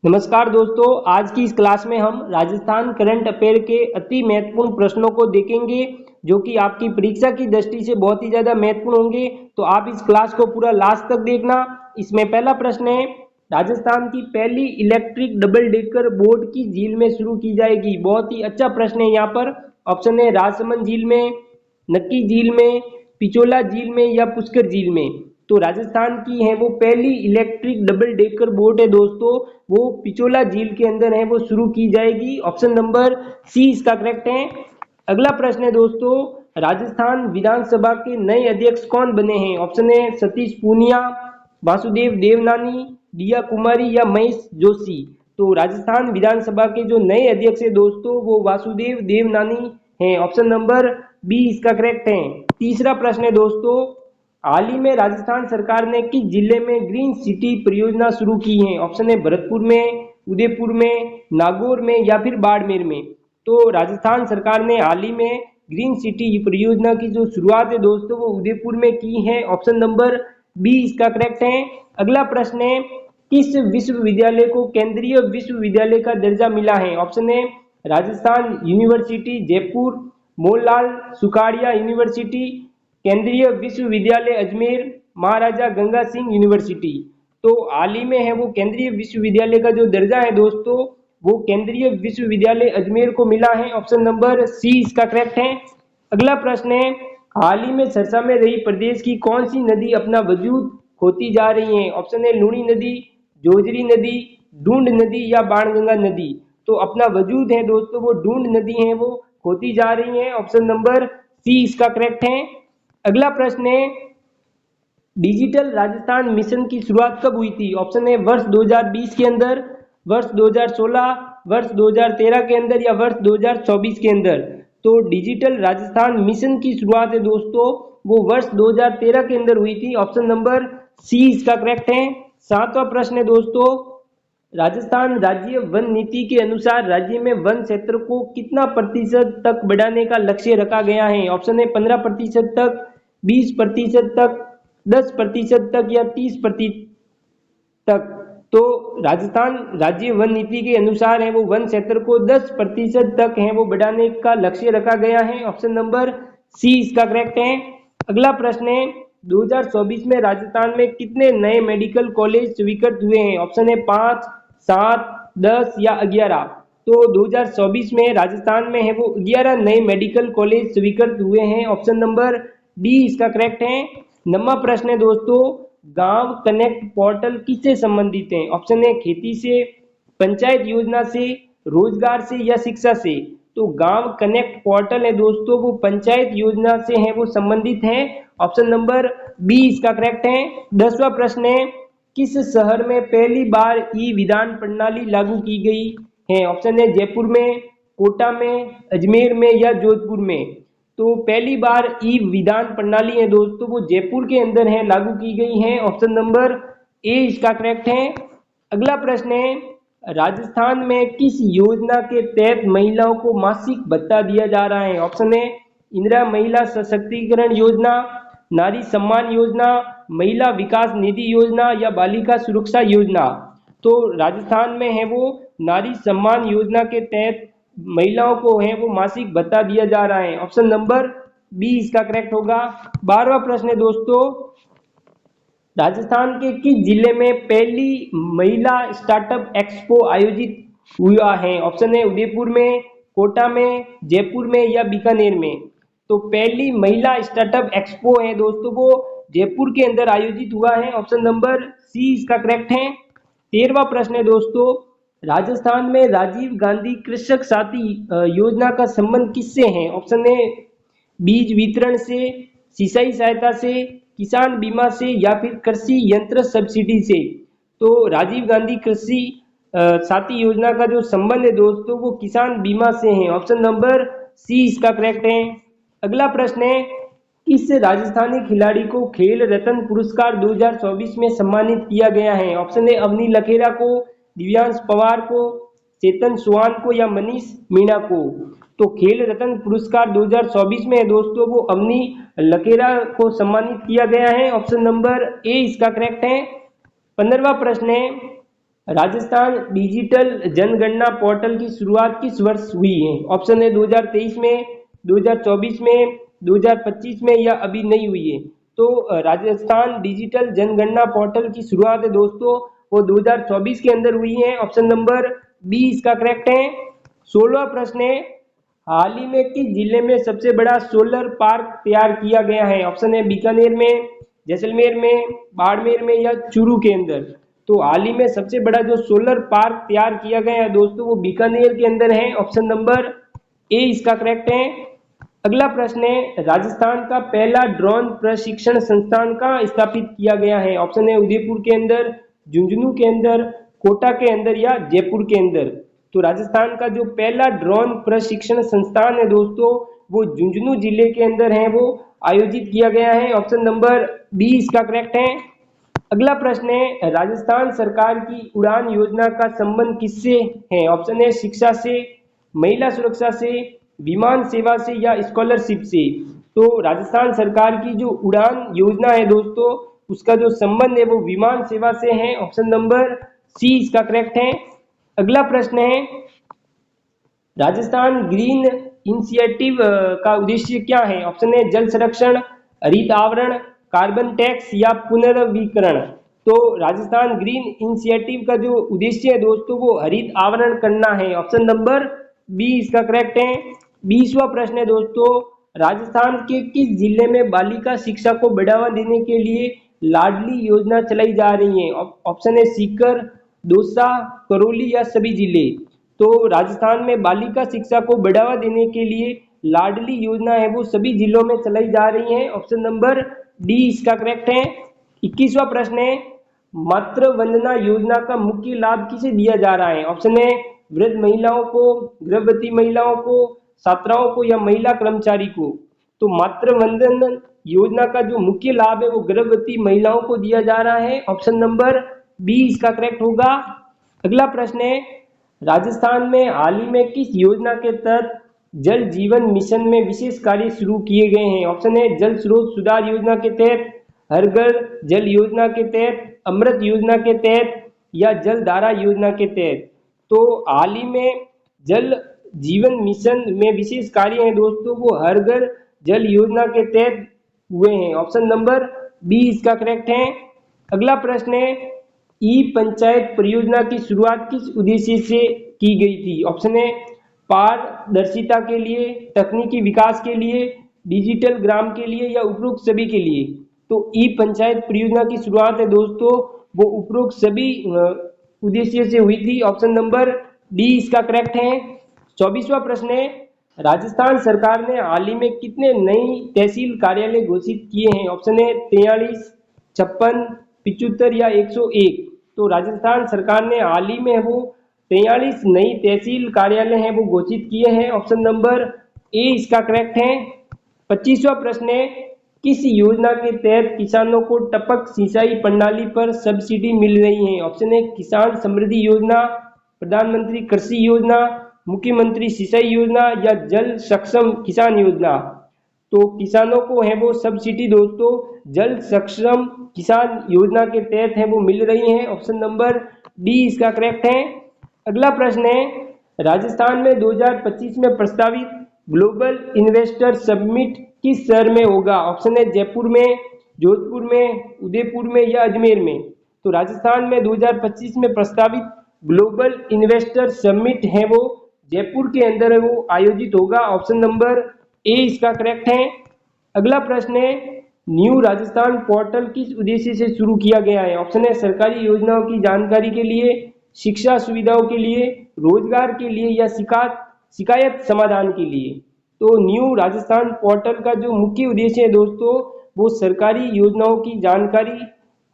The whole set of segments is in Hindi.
नमस्कार दोस्तों, आज की इस क्लास में हम राजस्थान करंट अफेयर के अति महत्वपूर्ण प्रश्नों को देखेंगे जो कि आपकी परीक्षा की दृष्टि से बहुत ही ज्यादा महत्वपूर्ण होंगे। तो आप इस क्लास को पूरा लास्ट तक देखना। इसमें पहला प्रश्न है, राजस्थान की पहली इलेक्ट्रिक डबल डेकर बोट की झील में शुरू की जाएगी। बहुत ही अच्छा प्रश्न है। यहाँ पर ऑप्शन है राजसमंद झील में, नक्की झील में, पिचोला झील में या पुष्कर झील में। तो राजस्थान की है वो पहली इलेक्ट्रिक डबल डेकर बोट है दोस्तों, वो पिचोला झील के अंदर है वो शुरू की जाएगी। ऑप्शन नंबर सी इसका करेक्ट है। अगला प्रश्न है दोस्तों, राजस्थान विधानसभा के नए अध्यक्ष कौन बने हैं। ऑप्शन है सतीश पूनिया, वासुदेव देवनानी, दिया कुमारी या महेश जोशी। तो राजस्थान विधानसभा के जो नए अध्यक्ष है दोस्तों वो वासुदेव देवनानी हैं। ऑप्शन नंबर बी इसका करेक्ट है। तीसरा प्रश्न है दोस्तों, हाल ही में राजस्थान सरकार ने किस जिले में ग्रीन सिटी परियोजना शुरू की है। ऑप्शन है भरतपुर में, उदयपुर में, नागौर में या फिर बाड़मेर में। तो राजस्थान सरकार ने हाल ही में ग्रीन सिटी परियोजना की जो शुरुआत है दोस्तों वो उदयपुर में की है। ऑप्शन नंबर बी इसका करेक्ट है। अगला प्रश्न है, किस विश्वविद्यालय को केंद्रीय विश्वविद्यालय का दर्जा मिला है। ऑप्शन है राजस्थान यूनिवर्सिटी जयपुर, मोहनलाल सुखाड़िया यूनिवर्सिटी, केंद्रीय विश्वविद्यालय अजमेर, महाराजा गंगा सिंह यूनिवर्सिटी। तो हाल ही में है वो केंद्रीय विश्वविद्यालय का जो दर्जा है दोस्तों वो केंद्रीय विश्वविद्यालय अजमेर को मिला है। ऑप्शन नंबर सी इसका करेक्ट है। अगला प्रश्न है, हाल ही में चर्चा में रही प्रदेश की कौन सी नदी अपना वजूद खोती जा रही है। ऑप्शन है लूणी नदी, जोजरी नदी, डूंड नदी या बाणगंगा नदी। तो अपना वजूद है दोस्तों वो डूंड नदी है वो खोती जा रही है। ऑप्शन नंबर सी इसका करेक्ट है। अगला प्रश्न है, डिजिटल राजस्थान मिशन की शुरुआत कब हुई थी। ऑप्शन है वर्ष 2020 के अंदर, वर्ष 2016, वर्ष 2013 के अंदर या वर्ष 2024 के अंदर। तो डिजिटल राजस्थान मिशन की शुरुआत है दोस्तों वो वर्ष 2013 के अंदर हुई थी। ऑप्शन नंबर सी इसका करेक्ट है। सातवां प्रश्न है दोस्तों, राजस्थान राज्य वन नीति के अनुसार राज्य में वन क्षेत्र को कितना प्रतिशत तक बढ़ाने का लक्ष्य रखा गया है। ऑप्शन है 15% तक, 20% तक, 10% तक या 30% तक। तो राजस्थान राज्य वन नीति के अनुसार है वो वन क्षेत्र को 10% तक है वो बढ़ाने का लक्ष्य रखा गया है। ऑप्शन नंबर सी इसका करेक्ट है। अगला प्रश्न है, 2024 में राजस्थान में कितने नए मेडिकल कॉलेज स्वीकृत हुए हैं। ऑप्शन है 5, 7, 10 या 11। तो 2024 में राजस्थान में है वो 11 नए मेडिकल कॉलेज स्वीकृत हुए हैं। ऑप्शन नंबर डी इसका करेक्ट है। नवा प्रश्न है दोस्तों, गांव कनेक्ट पोर्टल किससे संबंधित है। ऑप्शन है खेती से, पंचायत योजना से, रोजगार से या शिक्षा से। तो गांव कनेक्ट पोर्टल है दोस्तों वो पंचायत योजना से है वो संबंधित है। ऑप्शन नंबर बी इसका करेक्ट है। 10वां प्रश्न है, किस शहर में पहली बार ई विधान प्रणाली लागू की गई है। ऑप्शन है जयपुर में, कोटा में, अजमेर में या जोधपुर में। तो पहली बार ई विधान प्रणाली है दोस्तों वो जयपुर के अंदर है लागू की गई है। ऑप्शन नंबर ए इसका करेक्ट है। अगला प्रश्न है, राजस्थान में किस योजना के तहत महिलाओं को मासिक भत्ता दिया जा रहा है। ऑप्शन है इंदिरा महिला सशक्तिकरण योजना, नारी सम्मान योजना, महिला विकास निधि योजना या बालिका सुरक्षा योजना। तो राजस्थान में है वो नारी सम्मान योजना के तहत महिलाओं को है वो मासिक भत्ता दिया जा रहा है। ऑप्शन नंबर बी इसका करेक्ट होगा। 12वां प्रश्न है दोस्तों, राजस्थान के किस जिले में पहली महिला स्टार्टअप एक्सपो आयोजित हुआ है। ऑप्शन है उदयपुर में, कोटा में, जयपुर में या बीकानेर में। तो पहली महिला स्टार्टअप एक्सपो है दोस्तों वो जयपुर के अंदर आयोजित हुआ है। ऑप्शन नंबर सी इसका करेक्ट है। 13वां प्रश्न है दोस्तों, राजस्थान में राजीव गांधी कृषक साथी योजना का संबंध किससे है। ऑप्शन है बीज वितरण से, सिंचाई सहायता से, किसान बीमा से या फिर कृषि यंत्र सब्सिडी से। तो राजीव गांधी कृषि साथी योजना का जो संबंध है दोस्तों वो किसान बीमा से है। ऑप्शन नंबर सी इसका करेक्ट है। अगला प्रश्न है, किस राजस्थानी खिलाड़ी को खेल रत्न पुरस्कार 2024 में सम्मानित किया गया है। ऑप्शन है अवनी लखेरा को, दिव्यांश पवार को, चेतन चौहान को या मनीष मीणा को। तो खेल रत्न पुरस्कार 2024 में दोस्तों वो अवनी लखेरा को सम्मानित किया गया है। ऑप्शन नंबर ए इसका करेक्ट है। 15वां प्रश्न है, राजस्थान डिजिटल जनगणना पोर्टल की शुरुआत किस वर्ष हुई है? ऑप्शन है 2023 में, 2024 में, 2025 में या अभी नहीं हुई है। तो राजस्थान डिजिटल जनगणना पोर्टल की शुरुआत है दोस्तों वो 2024 के अंदर हुई है। ऑप्शन नंबर बी इसका करेक्ट है। 16वां प्रश्न है, हाल ही में किस जिले में सबसे बड़ा सोलर पार्क तैयार किया गया है? ऑप्शन है बीकानेर में, जैसलमेर में, बाड़मेर में या चूरू के अंदर। तो हाल ही में सबसे बड़ा जो सोलर पार्क तैयार किया गया है दोस्तों वो बीकानेर के अंदर है। ऑप्शन नंबर ए इसका करेक्ट है। अगला प्रश्न है, राजस्थान का पहला ड्रोन प्रशिक्षण संस्थान कहाँ स्थापित किया गया है? ऑप्शन है उदयपुर के अंदर, झुंझुनू के अंदर, कोटा के अंदर या जयपुर के अंदर। तो राजस्थान का जो पहला ड्रोन प्रशिक्षण संस्थान है दोस्तों वो झुंझुनू जिले के अंदर है, वो आयोजित किया गया है। ऑप्शन नंबर बी इसका करेक्ट है। अगला प्रश्न है, राजस्थान सरकार की उड़ान योजना का संबंध किससे है? ऑप्शन है शिक्षा से, महिला सुरक्षा से, विमान सेवा से या स्कॉलरशिप से। तो राजस्थान सरकार की जो उड़ान योजना है दोस्तों उसका जो संबंध है वो विमान सेवा से है। ऑप्शन नंबर सी इसका करेक्ट है। अगला प्रश्न है, राजस्थान ग्रीन इनिशिएटिव का उद्देश्य क्या है? ऑप्शन है जल संरक्षण, हरित आवरण, कार्बन टैक्स या पुनर्नवीकरण। तो राजस्थान ग्रीन इनिशिएटिव का जो उद्देश्य है दोस्तों वो हरित आवरण करना है। ऑप्शन नंबर बी इसका करेक्ट है। 20वां प्रश्न है दोस्तों, राजस्थान के किस जिले में बालिका शिक्षा को बढ़ावा देने के लिए लाडली योजना चलाई जा रही है? ऑप्शन है सीकर, दौसा, करौली या सभी जिले। तो राजस्थान में बालिका शिक्षा को बढ़ावा देने के लिए लाडली योजना है वो सभी जिलों में चलाई जा रही है। ऑप्शन नंबर डी इसका करेक्ट है। 21वां प्रश्न है, मातृ वंदना योजना का मुख्य लाभ किसे दिया जा रहा है? ऑप्शन है वृद्ध महिलाओं को, गर्भवती महिलाओं को, छात्राओं को या महिला कर्मचारी को। तो मातृ वंदन योजना का जो मुख्य लाभ है वो गर्भवती महिलाओं को दिया जा रहा है। ऑप्शन नंबर बी इसका करेक्ट होगा। अगला प्रश्न है, राजस्थान में हाल ही में किस योजना के तहत जल जीवन मिशन में विशेष कार्य शुरू किए गए हैं? ऑप्शन है जल स्रोत सुधार योजना के तहत, हर घर जल योजना के तहत, अमृत योजना के तहत या जल धारा योजना के तहत। तो हाल ही में जल जीवन मिशन में विशेष कार्य है दोस्तों वो हर घर जल योजना के तहत हुए हैं। ऑप्शन नंबर बी इसका करेक्ट है। अगला प्रश्न है, ई पंचायत परियोजना की शुरुआत किस उद्देश्य से की गई थी? ऑप्शन है पारदर्शिता के लिए, तकनीकी विकास के लिए, डिजिटल ग्राम के लिए या उपरोक्त सभी के लिए। तो ई पंचायत परियोजना की शुरुआत है दोस्तों वो उपरोक्त सभी उद्देश्य से हुई थी। ऑप्शन नंबर डी इसका करेक्ट है। 24वां प्रश्न है, राजस्थान सरकार ने हाल ही में कितने नई तहसील कार्यालय घोषित किए हैं? ऑप्शन है 43, 56, 75 या 101। तो राजस्थान सरकार ने हाल ही में वो 43 नई तहसील कार्यालय हैं वो घोषित किए हैं। ऑप्शन नंबर ए इसका करेक्ट है। 25वां प्रश्न है, किस योजना के तहत किसानों को टपक सिंचाई प्रणाली पर सब्सिडी मिल रही है? ऑप्शन है किसान समृद्धि योजना, प्रधानमंत्री कृषि योजना, मुख्यमंत्री सिंचाई योजना या जल सक्षम किसान योजना। तो किसानों को है वो सब्सिडी दोस्तों जल सक्षम किसान योजना के तहत है वो मिल रही है। ऑप्शन नंबर डी इसका करेक्ट है। अगला प्रश्न है, राजस्थान में 2025 में प्रस्तावित ग्लोबल इन्वेस्टर समिट किस शहर में होगा? ऑप्शन है जयपुर में, जोधपुर में, उदयपुर में या अजमेर में। तो राजस्थान में 2025 में प्रस्तावित ग्लोबल इन्वेस्टर समिट है वो जयपुर के अंदर है वो आयोजित होगा। ऑप्शन नंबर ए इसका करेक्ट है। अगला प्रश्न है, न्यू राजस्थान पोर्टल किस उद्देश्य से शुरू किया गया है? ऑप्शन है सरकारी योजनाओं की जानकारी के लिए, शिक्षा सुविधाओं के लिए, रोजगार के लिए या शिकायत समाधान के लिए। तो न्यू राजस्थान पोर्टल का जो मुख्य उद्देश्य है दोस्तों वो सरकारी योजनाओं की जानकारी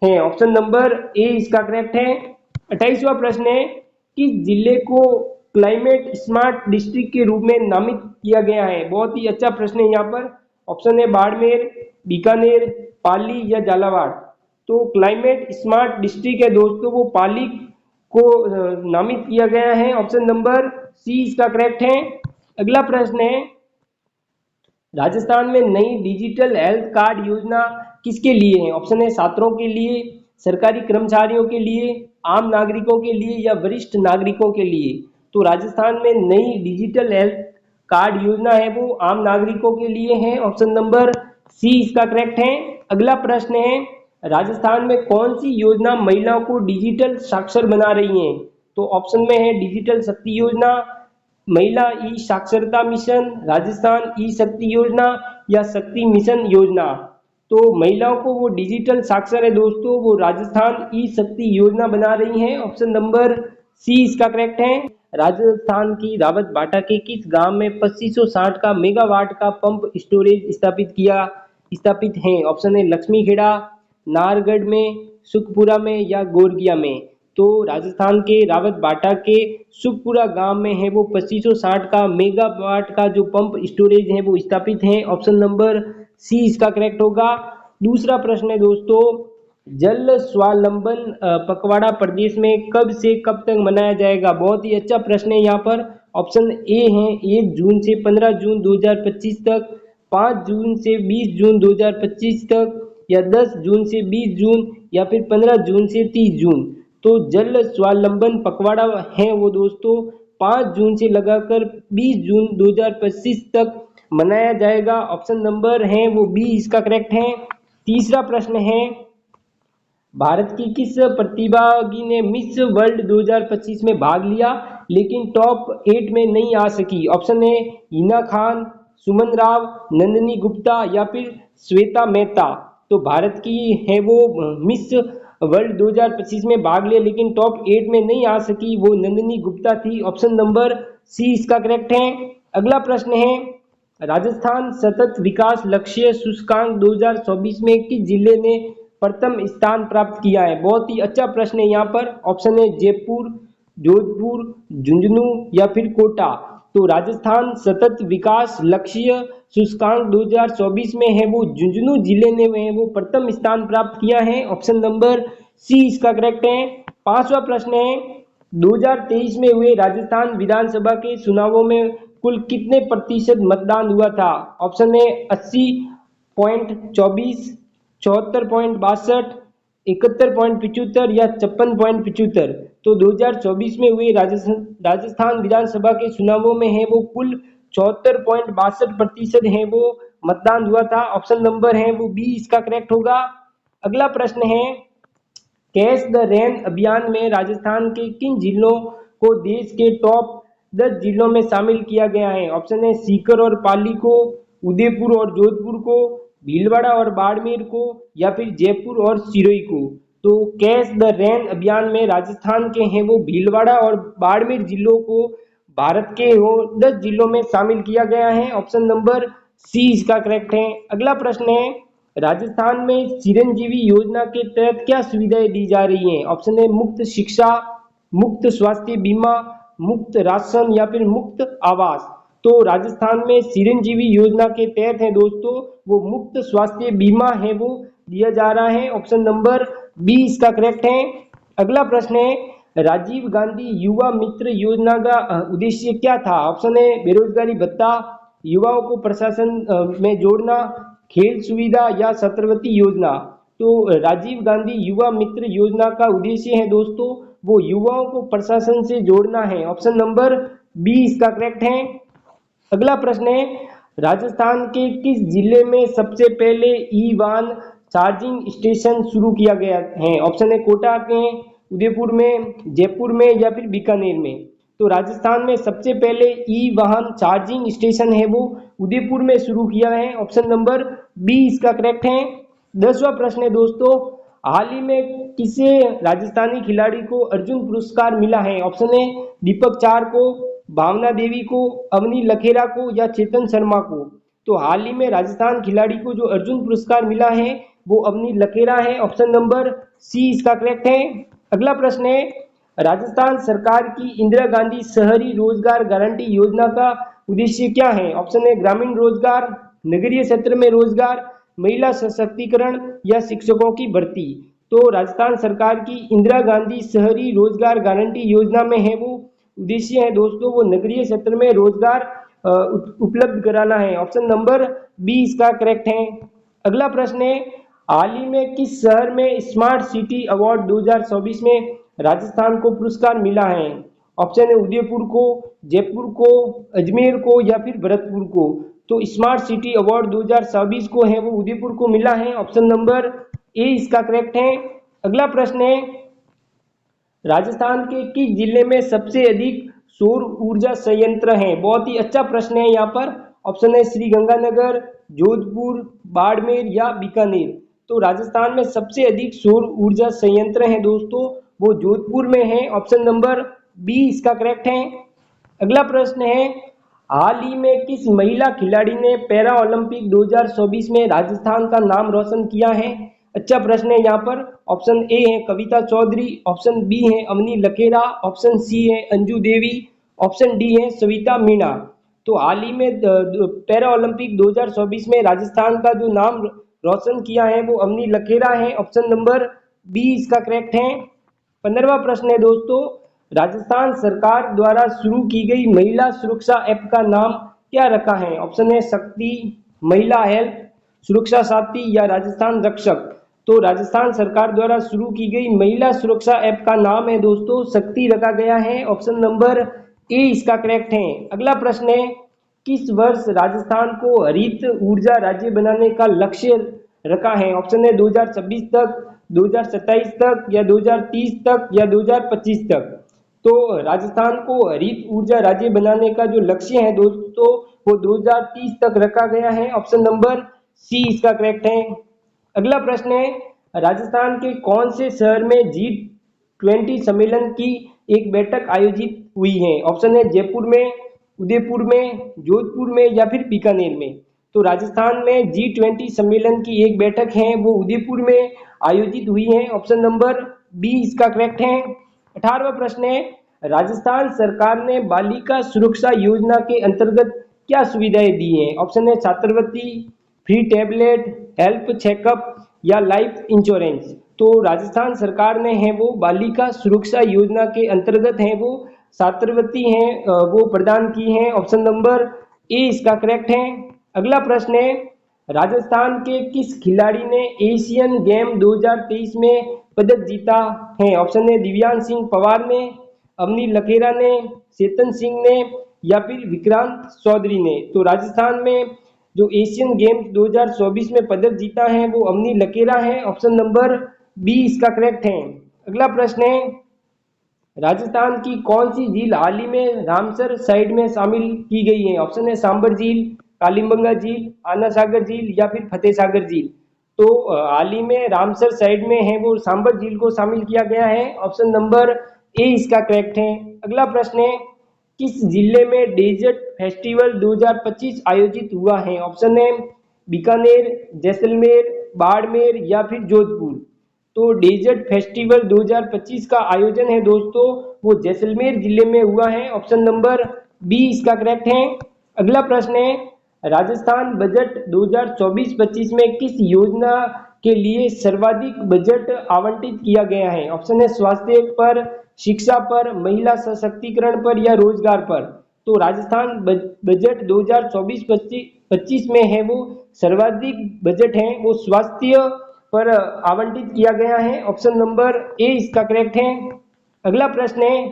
है। ऑप्शन नंबर ए इसका करेक्ट है। 28वां प्रश्न है, किस जिले को क्लाइमेट स्मार्ट डिस्ट्रिक्ट के रूप में नामित किया गया है? बहुत ही अच्छा प्रश्न है यहाँ पर। ऑप्शन है बाड़मेर, बीकानेर, पाली या झालावाड़। तो क्लाइमेट स्मार्ट डिस्ट्रिक्ट है दोस्तों वो पाली को नामित किया गया है। ऑप्शन नंबर सी इसका करेक्ट है। अगला प्रश्न है, राजस्थान में नई डिजिटल हेल्थ कार्ड योजना किसके लिए है? ऑप्शन है छात्रों के लिए, सरकारी कर्मचारियों के लिए, आम नागरिकों के लिए या वरिष्ठ नागरिकों के लिए? तो राजस्थान में नई डिजिटल हेल्थ कार्ड योजना है वो आम नागरिकों के लिए है, ऑप्शन नंबर सी इसका करेक्ट है। अगला प्रश्न है, राजस्थान में कौन सी योजना महिलाओं को डिजिटल साक्षर बना रही है? तो ऑप्शन में है डिजिटल शक्ति योजना, महिला ई साक्षरता मिशन, राजस्थान ई शक्ति योजना या शक्ति मिशन योजना। तो महिलाओं को वो डिजिटल साक्षर है दोस्तों, वो राजस्थान ई शक्ति योजना बना रही है, ऑप्शन नंबर सी इसका करेक्ट है। राजस्थान की रावत बाटा के किस गांव में 2560 का मेगावाट का पंप स्टोरेज स्थापित है? ऑप्शन है लक्ष्मी खेड़ा, नारगढ़ में, सुखपुरा में या गोरगिया में। तो राजस्थान के रावत बाटा के सुखपुरा गांव में है वो 2560 का मेगावाट का जो पंप स्टोरेज है वो स्थापित है, ऑप्शन नंबर सी इसका करेक्ट होगा। दूसरा प्रश्न है दोस्तों, जल स्वावलंबन पखवाड़ा प्रदेश में कब से कब तक मनाया जाएगा? बहुत ही अच्छा प्रश्न है यहाँ पर। ऑप्शन ए है 1 जून से 15 जून 2025 तक, 5 जून से 20 जून 2025 तक, या 10 जून से 20 जून, या फिर 15 जून से 30 जून। तो जल स्वावलंबन पखवाड़ा है वो दोस्तों 5 जून से लगाकर 20 जून 2025 तक मनाया जाएगा, ऑप्शन नंबर है वो बी इसका करेक्ट है। तीसरा प्रश्न है, भारत की किस प्रतिभागी ने मिस वर्ल्ड 2025 में भाग लिया लेकिन टॉप 8 में नहीं आ सकी? ऑप्शन है हिना खान, सुमन राव, नंदिनी गुप्ता या फिर श्वेता मेहता। तो भारत की है वो मिस वर्ल्ड 2025 में भाग लिया लेकिन टॉप 8 में नहीं आ सकी, वो नंदिनी गुप्ता थी, ऑप्शन नंबर सी इसका करेक्ट है। अगला प्रश्न है, राजस्थान सतत विकास लक्ष्य सूचकांक 2024 में किस जिले ने प्रथम स्थान प्राप्त किया है? बहुत ही अच्छा प्रश्न है यहाँ पर। ऑप्शन है जयपुर, जोधपुर, झुंझुनू या फिर कोटा। तो राजस्थान सतत विकास लक्ष्य सूचकांक 2024 में है वो झुंझुनू जिले ने वो प्रथम स्थान प्राप्त किया है, ऑप्शन नंबर सी इसका करेक्ट है। पांचवा प्रश्न है, 2023 में हुए राजस्थान विधानसभा के चुनावों में कुल कितने प्रतिशत मतदान हुआ था? ऑप्शन है 80.24, 74.62, 71.75 या 56.75। तो 2024 में हुए राजस्थान विधानसभा के चुनावों में है वो कुल 74.62% है वो मतदान हुआ था, ऑप्शन नंबर है वो बी इसका करेक्ट होगा। अगला प्रश्न है, कैच द रेन अभियान में राजस्थान के किन जिलों को देश के टॉप 10 जिलों में शामिल किया गया है? ऑप्शन है सीकर और पाली को, उदयपुर और जोधपुर को, भीलवाड़ा और बाड़मेर को, या फिर जयपुर और सिरोही को। तो कैच द रेन अभियान में राजस्थान के हैं वो भीलवाड़ा और बाड़मेर जिलों को भारत के वो 10 जिलों में शामिल किया गया है, ऑप्शन नंबर सी इसका करेक्ट है। अगला प्रश्न है, राजस्थान में चिरंजीवी योजना के तहत क्या सुविधाएं दी जा रही हैं? ऑप्शन है मुफ्त शिक्षा, मुफ्त स्वास्थ्य बीमा, मुफ्त राशन या फिर मुफ्त आवास। तो राजस्थान में चिरंजीवी योजना के तहत है दोस्तों वो मुफ्त स्वास्थ्य बीमा है वो दिया जा रहा है, ऑप्शन नंबर बी इसका करेक्ट है। अगला प्रश्न है, राजीव गांधी युवा मित्र योजना का उद्देश्य क्या था? ऑप्शन है बेरोजगारी भत्ता, युवाओं को प्रशासन में जोड़ना, खेल सुविधा या छात्रवृत्ति योजना। तो राजीव गांधी युवा मित्र योजना का उद्देश्य है दोस्तों वो युवाओं को प्रशासन से जोड़ना है, ऑप्शन नंबर बी इसका करेक्ट है। अगला प्रश्न है, राजस्थान के किस जिले में सबसे पहले ई वाहन चार्जिंग स्टेशन शुरू किया गया है? ऑप्शन है कोटा के, उदयपुर में, जयपुर में या फिर बीकानेर में। तो राजस्थान में सबसे पहले ई वाहन चार्जिंग स्टेशन है वो उदयपुर में शुरू किया है, ऑप्शन नंबर बी इसका करेक्ट है। 10वां प्रश्न है दोस्तों, हाल ही में किसे राजस्थानी खिलाड़ी को अर्जुन पुरस्कार मिला है? ऑप्शन है दीपक चार को, भावना देवी को, अवनी लखेरा को या चेतन शर्मा को। तो हाल ही में राजस्थान खिलाड़ी को जो अर्जुन पुरस्कार मिला है वो अवनी लखेरा है, ऑप्शन नंबर सी इसका करेक्ट है। अगला प्रश्न है, राजस्थान सरकार की इंदिरा गांधी शहरी रोजगार गारंटी योजना का उद्देश्य क्या है? ऑप्शन है ग्रामीण रोजगार, नगरीय क्षेत्र में रोजगार, महिला सशक्तिकरण या शिक्षकों की भर्ती। तो राजस्थान सरकार की इंदिरा गांधी शहरी रोजगार गारंटी योजना में है वो उद्देश्य है दोस्तों वो नगरीय क्षेत्र में रोजगार उपलब्ध कराना है, ऑप्शन नंबर बी इसका करेक्ट है। अगला प्रश्न है, हाल ही में किस शहर में स्मार्ट सिटी अवार्ड 2024 में राजस्थान को पुरस्कार मिला है? ऑप्शन है उदयपुर को, जयपुर को, अजमेर को या फिर भरतपुर को। तो स्मार्ट सिटी अवार्ड 2024 को है वो उदयपुर को मिला है। ऑप्शन नंबर ए इसका करेक्ट है। अगला प्रश्न है, राजस्थान के किस जिले में सबसे अधिक सौर ऊर्जा संयंत्र हैं? बहुत ही अच्छा प्रश्न है यहाँ पर। ऑप्शन है श्रीगंगानगर, जोधपुर, बाड़मेर या बीकानेर। तो राजस्थान में सबसे अधिक सौर ऊर्जा संयंत्र हैं दोस्तों, वो जोधपुर में है। ऑप्शन नंबर बी इसका करेक्ट है। अगला प्रश्न है, हाल ही में किस महिला खिलाड़ी ने पैरा ओलंपिक 2024 में राजस्थान का नाम रोशन किया है? अच्छा प्रश्न है यहाँ पर। ऑप्शन ए है कविता चौधरी, ऑप्शन बी है अवनी लखेरा, ऑप्शन सी है अंजू देवी, ऑप्शन डी है सविता मीणा। तो हाल ही में पैरा ओलंपिक 2024 में राजस्थान का जो नाम रोशन किया है वो अवनी लखेरा है। ऑप्शन नंबर बी इसका करेक्ट है। 15वां प्रश्न है दोस्तों, राजस्थान सरकार द्वारा शुरू की गई महिला सुरक्षा ऐप का नाम क्या रखा है? ऑप्शन है शक्ति, महिला हेल्प, सुरक्षा साथी या राजस्थान रक्षक। तो राजस्थान सरकार द्वारा शुरू की गई महिला सुरक्षा ऐप का नाम है दोस्तों शक्ति रखा गया है। ऑप्शन नंबर ए इसका करेक्ट है। अगला प्रश्न है, किस वर्ष राजस्थान को हरित ऊर्जा राज्य बनाने का लक्ष्य रखा है? ऑप्शन है 2026 तक, 2027 तक या 2030 तक या 2025 तक। तो राजस्थान को हरित ऊर्जा राज्य बनाने का जो लक्ष्य है दोस्तों वो 2030 तक रखा गया है। ऑप्शन नंबर सी इसका करेक्ट है। अगला प्रश्न है, राजस्थान के कौन से शहर में G20 सम्मेलन की एक बैठक आयोजित हुई है? ऑप्शन है जयपुर में, उदयपुर में, जोधपुर में या फिर बीकानेर में। तो राजस्थान में G20 सम्मेलन की एक बैठक है वो उदयपुर में आयोजित हुई है। ऑप्शन नंबर बी इसका करेक्ट है। 18वां प्रश्न है, राजस्थान सरकार ने बालिका सुरक्षा योजना के अंतर्गत क्या सुविधाएं दी हैं? ऑप्शन है छात्रवृत्ति, फ्री टैबलेट, हेल्थ चेकअप या लाइफ इंश्योरेंस। तो राजस्थान सरकार ने है वो बालिका सुरक्षा योजना के अंतर्गत है वो छात्रवृत्ति है वो प्रदान की है। ऑप्शन नंबर ए इसका करेक्ट है। अगला प्रश्न है, राजस्थान के किस खिलाड़ी ने एशियन गेम 2023 में पदक जीता है? ऑप्शन है दिव्यांश सिंह पवार ने, अवनी लखेरा ने, चेतन सिंह ने या फिर विक्रांत चौधरी ने। तो राजस्थान में जो एशियन गेम्स 2024 में पदक जीता है वो अवनी लखेरा है। ऑप्शन नंबर बी इसका करेक्ट है। अगला प्रश्न है, राजस्थान की कौन सी झील हाल ही में रामसर साइट में शामिल की गई है? ऑप्शन है सांबर झील, कालीबंगा झील, आना सागर झील या फिर फतेह सागर झील। तो हाल ही में रामसर साइट में है वो सांबर झील को शामिल किया गया है। ऑप्शन नंबर ए इसका करेक्ट है। अगला प्रश्न है, किस जिले में डेजर्ट फेस्टिवल 2025 आयोजित हुआ है? ऑप्शन है बीकानेर, जैसलमेर, बाड़मेर या फिर जोधपुर। तो डेजर्ट फेस्टिवल 2025 का आयोजन है दोस्तों वो जैसलमेर जिले में हुआ है। ऑप्शन नंबर बी इसका करेक्ट है। अगला प्रश्न है, राजस्थान बजट 2024-25 में किस योजना के लिए सर्वाधिक बजट आवंटित किया गया है? ऑप्शन है स्वास्थ्य पर, शिक्षा पर, महिला सशक्तिकरण पर या रोजगार पर। तो राजस्थान बजट 2024-25 में है वो सर्वाधिक बजट है वो स्वास्थ्य पर आवंटित किया गया है। ऑप्शन नंबर ए इसका करेक्ट है। अगला प्रश्न है,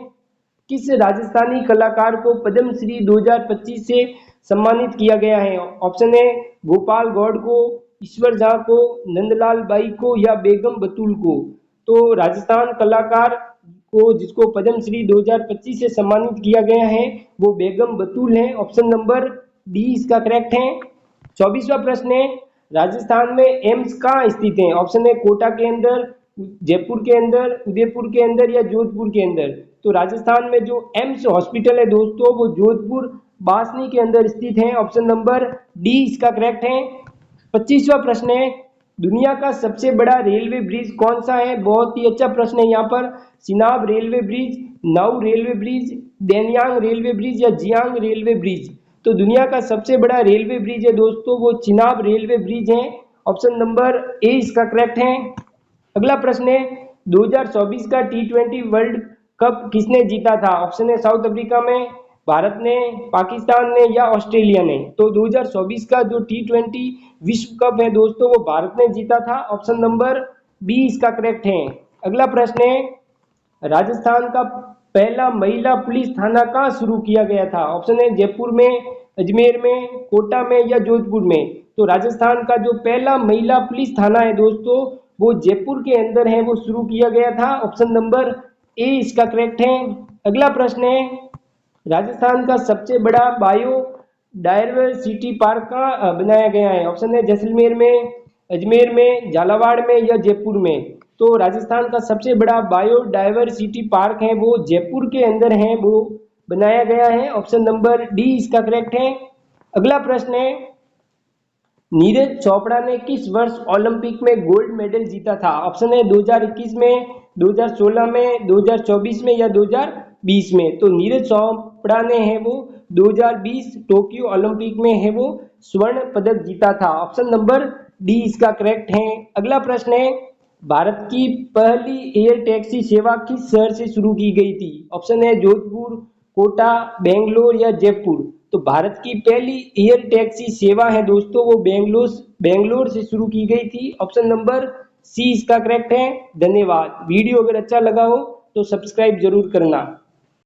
किस राजस्थानी कलाकार को पद्म श्री 2025 से सम्मानित किया गया है? ऑप्शन है गोपाल गौड़ को, ईश्वर झा को, नंदलाल बाई को या बेगम बतूल को। तो राजस्थान कलाकार को जिसको पद्म श्री 2025 से सम्मानित किया गया है वो बेगम बतूल है। ऑप्शन नंबर डी इसका करेक्ट है। 24वां प्रश्न है, राजस्थान में एम्स कहाँ स्थित है? ऑप्शन है कोटा के अंदर, जयपुर के अंदर, उदयपुर के अंदर या जोधपुर के अंदर। तो राजस्थान में जो एम्स हॉस्पिटल है दोस्तों वो जोधपुर बासनी के अंदर स्थित है। ऑप्शन नंबर डी इसका करेक्ट है। 25वां प्रश्न है, दुनिया का सबसे बड़ा रेलवे ब्रिज कौन सा है? बहुत ही अच्छा प्रश्न है यहाँ पर। चिनाब रेलवे ब्रिज, नाउ रेलवे ब्रिज, देनयांग रेलवे ब्रिज या जियांग रेलवे ब्रिज। तो दुनिया का सबसे बड़ा रेलवे ब्रिज है दोस्तों वो चिनाब रेलवे ब्रिज है। ऑप्शन नंबर ए इसका करेक्ट है। अगला प्रश्न है, 2024 का T20 वर्ल्ड कप किसने जीता था? ऑप्शन है साउथ अफ्रीका में, भारत ने, पाकिस्तान ने या ऑस्ट्रेलिया ने। तो 2024 का जो T20 विश्व कप है दोस्तों वो भारत ने जीता था। ऑप्शन नंबर बी इसका करेक्ट है। अगला प्रश्न है, राजस्थान का पहला महिला पुलिस थाना कहाँ शुरू किया गया था? ऑप्शन है जयपुर में, अजमेर में, कोटा में या जोधपुर में। तो राजस्थान का जो पहला महिला पुलिस थाना है दोस्तों वो जयपुर के अंदर है, वो शुरू किया गया था। ऑप्शन नंबर ए इसका करेक्ट है। अगला प्रश्न है, राजस्थान का सबसे बड़ा बायो डायवर्सिटी पार्क कहाँ बनाया गया है? ऑप्शन है जैसलमेर में, अजमेर में, झालावाड़ में या जयपुर में। तो राजस्थान का सबसे बड़ा बायोडायवर्सिटी पार्क है वो जयपुर के अंदर है, वो बनाया गया है। ऑप्शन नंबर डी इसका करेक्ट है। अगला प्रश्न है, नीरज चोपड़ा ने किस वर्ष ओलंपिक में गोल्ड मेडल जीता था? ऑप्शन है 2021 में, 2016 में, 2024 में या 2020 में। तो नीरज चोपड़ा ने है वो 2020 टोक्यो ओलंपिक में है वो स्वर्ण पदक जीता था। ऑप्शन नंबर डी इसका करेक्ट है। अगला प्रश्न है, भारत की पहली एयर टैक्सी सेवा किस शहर से शुरू की गई थी? ऑप्शन है जोधपुर, कोटा, बेंगलोर या जयपुर। तो भारत की पहली एयर टैक्सी सेवा है दोस्तों वो बेंगलोर से शुरू की गई थी। ऑप्शन नंबर सी इसका करेक्ट है। धन्यवाद। वीडियो अगर अच्छा लगा हो तो सब्सक्राइब जरूर करना।